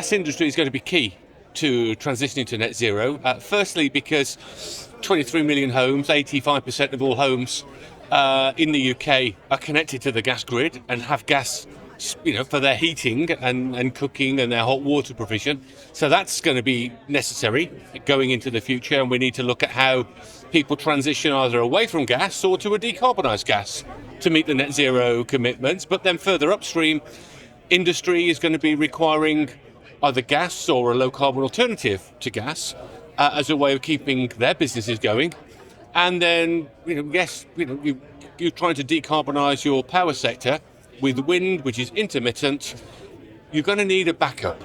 gas industry is going to be key to transitioning to net zero. Firstly, because 23 million homes, 85% of all homes in the UK are connected to the gas grid and have gas, for their heating and cooking and their hot water provision. So that's going to be necessary going into the future, and we need to look at how people transition either away from gas or to a decarbonised gas to meet the net zero commitments. But then further upstream, industry is going to be requiring either gas or a low carbon alternative to gas as a way of keeping their businesses going. And then, you're trying to decarbonise your power sector with wind, which is intermittent. You're going to need a backup,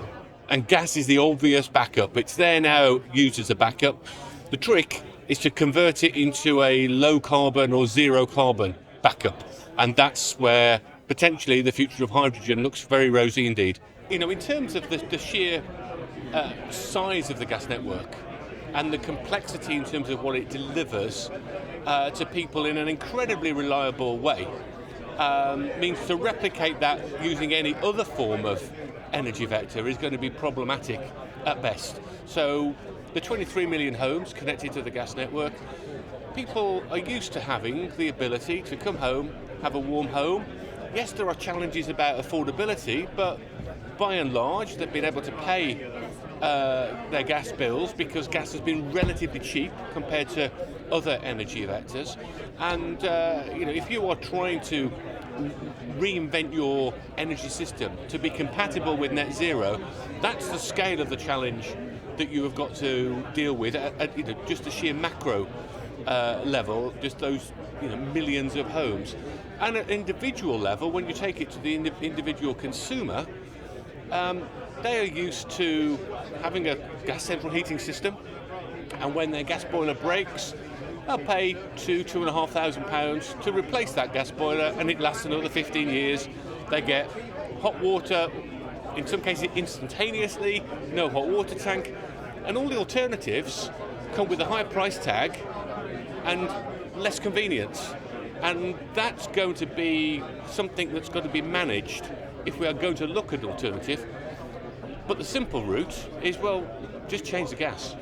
and gas is the obvious backup. It's there now, used as a backup. The trick is to convert it into a low carbon or zero carbon backup, and that's where potentially the future of hydrogen looks very rosy indeed. In terms of the sheer size of the gas network and the complexity in terms of what it delivers to people in an incredibly reliable way, means to replicate that using any other form of energy vector is going to be problematic at best. So the 23 million homes connected to the gas network, people are used to having the ability to come home, have a warm home. Yes, there are challenges about affordability, but by and large, they've been able to pay their gas bills because gas has been relatively cheap compared to other energy vectors. And if you are trying to reinvent your energy system to be compatible with net zero, that's the scale of the challenge that you have got to deal with at just the sheer macro level, just those millions of homes. And at individual level, when you take it to the individual consumer, they are used to having a gas central heating system, and when their gas boiler breaks, they'll pay £2,500 to replace that gas boiler, and it lasts another 15 years. They get hot water, in some cases instantaneously, no hot water tank, and all the alternatives come with a higher price tag and less convenience. And that's going to be something that's got to be managed if we are going to look at alternative. But the simple route is, just change the gas.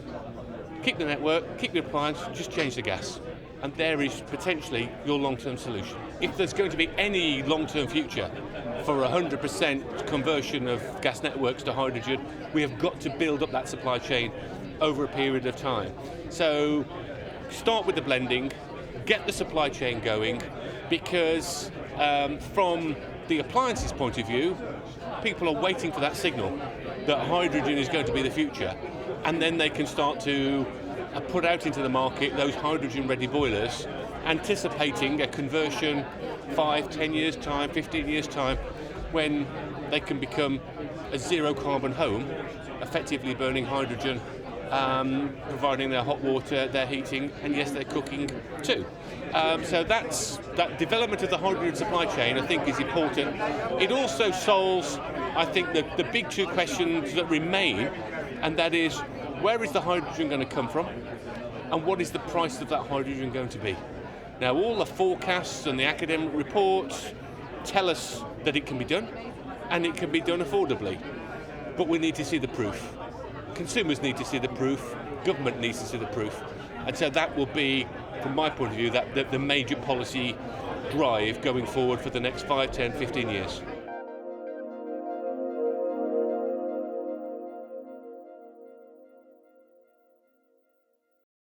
Keep the network, keep the appliance, just change the gas. And there is potentially your long-term solution. If there's going to be any long-term future for 100% conversion of gas networks to hydrogen, we have got to build up that supply chain over a period of time. So start with the blending, get the supply chain going, because from the appliances point of view, people are waiting for that signal that hydrogen is going to be the future, and then they can start to put out into the market those hydrogen-ready boilers, anticipating a conversion 5, 10 years' time, 15 years' time, when they can become a zero-carbon home, effectively burning hydrogen, providing their hot water, their heating, and yes, their cooking too. So that development of the hydrogen supply chain, I think, is important. It also solves, I think, the big two questions that remain, and that is, where is the hydrogen going to come from, and what is the price of that hydrogen going to be? Now, all the forecasts and the academic reports tell us that it can be done, and it can be done affordably, but we need to see the proof. Consumers need to see the proof, government needs to see the proof, and so that will be, from my point of view, the major policy drive going forward for the next 5, 10, 15 years.